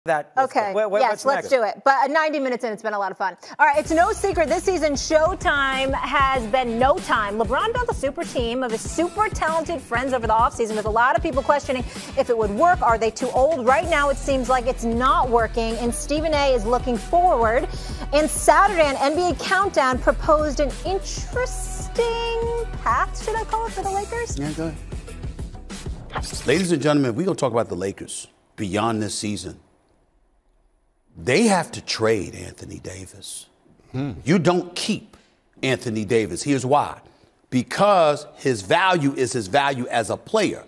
that. Okay. Yes, let's do it. But 90 minutes in, it's been a lot of fun. All right, it's no secret this season Showtime has been no time. LeBron built a super team of his super talented friends over the offseason with a lot of people questioning if it would work. Are they too old? Right now it seems like it's not working, and Stephen A. is looking forward. And Saturday on NBA Countdown proposed an interesting path, should I call it, for the Lakers? Yeah, go ahead. Ladies and gentlemen, we're going to talk about the Lakers beyond this season. They have to trade Anthony Davis. You don't keep Anthony Davis. Here's why. Because his value is his value as a player,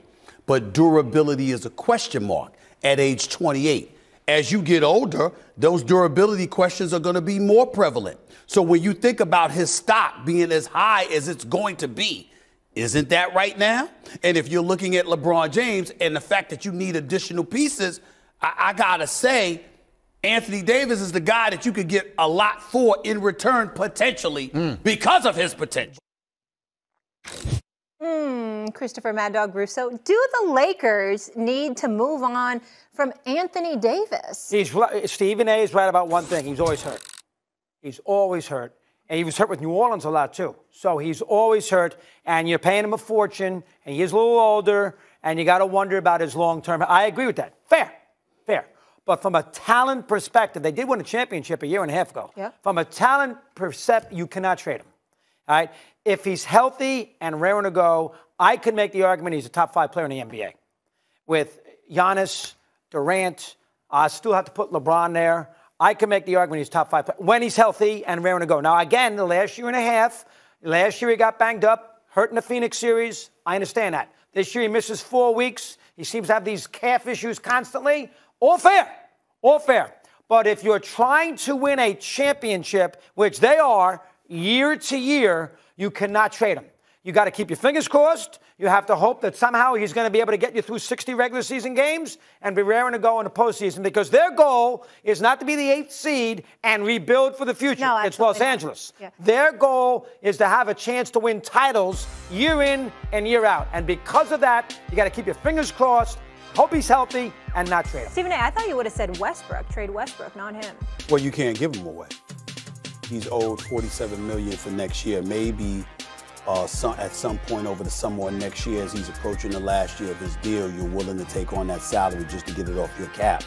but durability is a question mark at age 28. As you get older, those durability questions are going to be more prevalent. So when you think about his stock being as high as it's going to be, isn't that right now? And if you're looking at LeBron James and the fact that you need additional pieces, I got to say, Anthony Davis is the guy that you could get a lot for in return, potentially, because of his potential. Christopher Mad Dog Russo, do the Lakers need to move on from Anthony Davis? Stephen A. is right about one thing. He's always hurt. He's always hurt. And he was hurt with New Orleans a lot, too. So he's always hurt, and you're paying him a fortune, and he's a little older, and you got to wonder about his long-term. I agree with that. Fair. But from a talent perspective, they did win a championship a year and a half ago. Yeah. From a talent perspective, you cannot trade him. All right? If he's healthy and raring to go, I could make the argument he's a top 5 player in the NBA. With Giannis, Durant, I still have to put LeBron there. I can make the argument he's top 5 player when he's healthy and raring to go. Now, again, the last year and a half, last year he got banged up, hurt in the Phoenix series. I understand that. This year he misses 4 weeks. He seems to have these calf issues constantly. All fair. But if you're trying to win a championship, which they are year to year, you cannot trade him. You got to keep your fingers crossed. You have to hope that somehow he's going to be able to get you through 60 regular season games and be raring to go in the postseason, because their goal is not to be the 8th seed and rebuild for the future. No, it's Los Angeles. Yeah. Their goal is to have a chance to win titles year in and year out. And because of that, you got to keep your fingers crossed, hope he's healthy, and not trade him. Stephen A., I thought you would have said Westbrook. Trade Westbrook, not him. Well, you can't give him away. He's owed $47 million for next year. Maybe at some point over the summer or next year, as he's approaching the last year of his deal, you're willing to take on that salary just to get it off your cap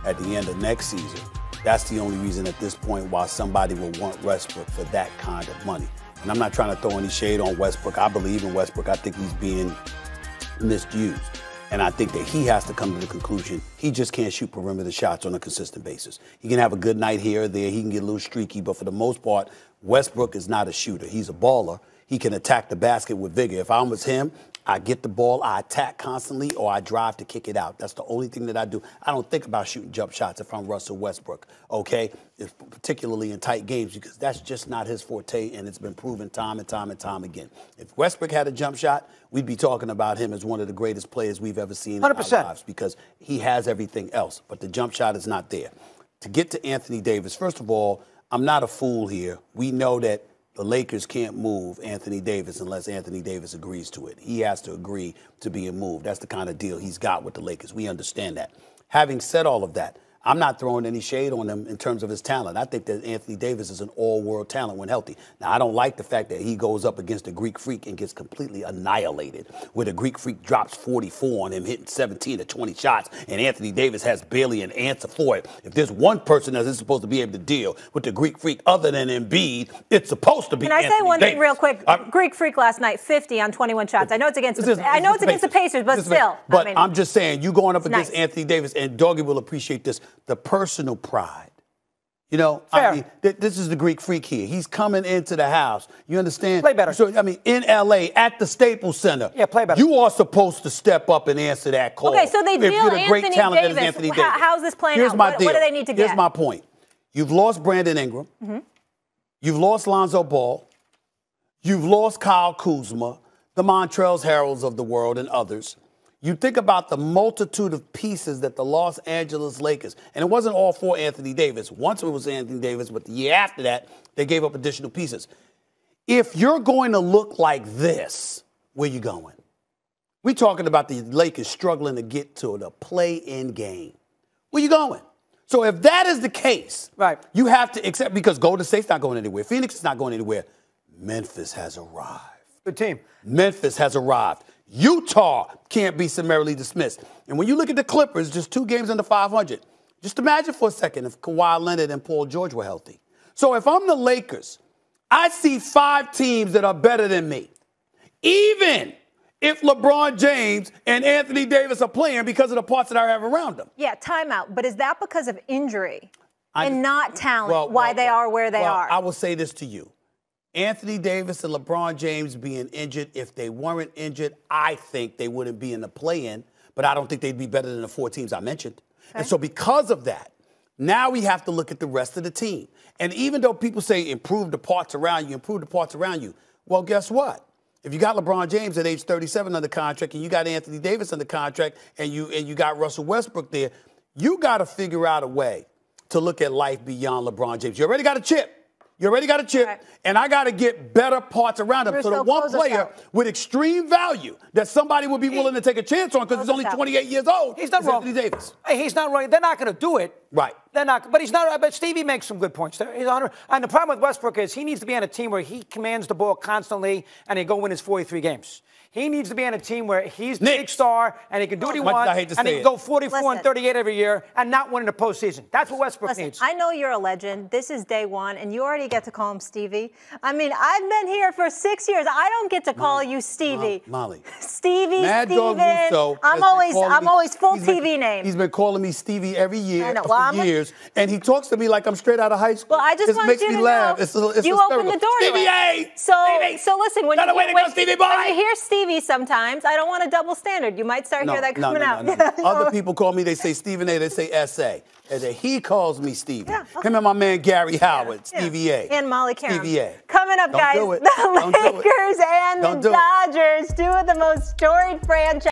at the end of next season. That's the only reason at this point why somebody will want Westbrook for that kind of money. And I'm not trying to throw any shade on Westbrook. I believe in Westbrook. I think he's being misused. And I think that he has to come to the conclusion he just can't shoot perimeter shots on a consistent basis. He can have a good night here or there. He can get a little streaky. But for the most part, Westbrook is not a shooter. He's a baller. He can attack the basket with vigor. If I was him, I get the ball, I attack constantly, or I drive to kick it out. That's the only thing that I do. I don't think about shooting jump shots if I'm Russell Westbrook, okay? Particularly in tight games, because that's just not his forte, and it's been proven time and time and time again. If Westbrook had a jump shot, we'd be talking about him as one of the greatest players we've ever seen in 100%. our lives, because he has everything else, but the jump shot is not there. To get to Anthony Davis, first of all, I'm not a fool here. We know that the Lakers can't move Anthony Davis unless Anthony Davis agrees to it. He has to agree to being moved. That's the kind of deal he's got with the Lakers. We understand that. Having said all of that, I'm not throwing any shade on him in terms of his talent. I think that Anthony Davis is an all-world talent when healthy. Now, I don't like the fact that he goes up against a Greek freak and gets completely annihilated, where the Greek freak drops 44 on him, hitting 17 to 20 shots, and Anthony Davis has barely an answer for it. If there's one person that is supposed to be able to deal with the Greek freak other than Embiid, it's supposed to be Anthony Davis. Can I say one thing real quick? Greek freak last night, 50 on 21 shots. I know it's against the Pacers, but still. But I'm just saying, you going up against Anthony Davis, and Doggy will appreciate this, the personal pride. You know, Fair. I mean, this is the Greek freak here. He's coming into the house. You understand? Play better. So, I mean, in L.A., at the Staples Center. Yeah, play better. You are supposed to step up and answer that call. Okay, so they deal Anthony Davis. How's this playing out? What do they need to get? Here's my point. You've lost Brandon Ingram. Mm-hmm. You've lost Lonzo Ball. You've lost Kyle Kuzma, the Montrezl Harrells of the world, and others. You think about the multitude of pieces that the Los Angeles Lakers, and it wasn't all for Anthony Davis. Once it was Anthony Davis, but the year after that, they gave up additional pieces. If you're going to look like this, where you going? We're talking about the Lakers struggling to get to the play-in game. Where you going? So if that is the case, right, you have to accept, because Golden State's not going anywhere. Phoenix is not going anywhere. Memphis has arrived. Good team. Memphis has arrived. Utah can't be summarily dismissed. And when you look at the Clippers, just 2 games under 500, just imagine for a second if Kawhi Leonard and Paul George were healthy. So if I'm the Lakers, I see 5 teams that are better than me. Even if LeBron James and Anthony Davis are playing because of the parts that I have around them. Yeah, timeout. But is that because of injury and not talent, why they are where they are? I will say this to you. Anthony Davis and LeBron James being injured, if they weren't injured, I think they wouldn't be in the play-in, but I don't think they'd be better than the 4 teams I mentioned. Okay. And so because of that, now we have to look at the rest of the team. And even though people say improve the parts around you, well, guess what? If you got LeBron James at age 37 under contract and you got Anthony Davis under contract and you got Russell Westbrook there, you got to figure out a way to look at life beyond LeBron James. You already got a chip. Right. And I got to get better parts around him. Russo, so the one player with extreme value that somebody would be willing to take a chance on because he's only 28 years old. He's not wrong. Anthony Davis. Hey, he's not wrong. They're not going to do it. Right. They're not. But he's not. But Stevie makes some good points there. And the problem with Westbrook is he needs to be on a team where he commands the ball constantly and he go win his 43 games. He needs to be on a team where he's the big star and he can do what he wants and he can go 44 and 38 every year and not win in the postseason. That's what Westbrook needs. I know you're a legend. This is day one, and you already get to call him Stevie. I mean, I've been here for 6 years. I don't get to call you Stevie. Molly. Stevie, Mad Steven. Dog Russo I'm always full TV name. He's been calling me Stevie every year for years, and he talks to me like I'm straight out of high school. Well, I just want you to laugh. know It's you open the door. Stevie A! So listen, when you hear Stevie sometimes, I don't want a double standard. You might start hear that coming out. No. Other people call me, they say Stephen A, they say S.A. And then he calls me Stevie. Yeah, okay. Him and my man Gary Howard, Stevie A. And Molly Karam. Stevie A. Coming up, guys, the Lakers and the Dodgers, 2 of the most storied franchises.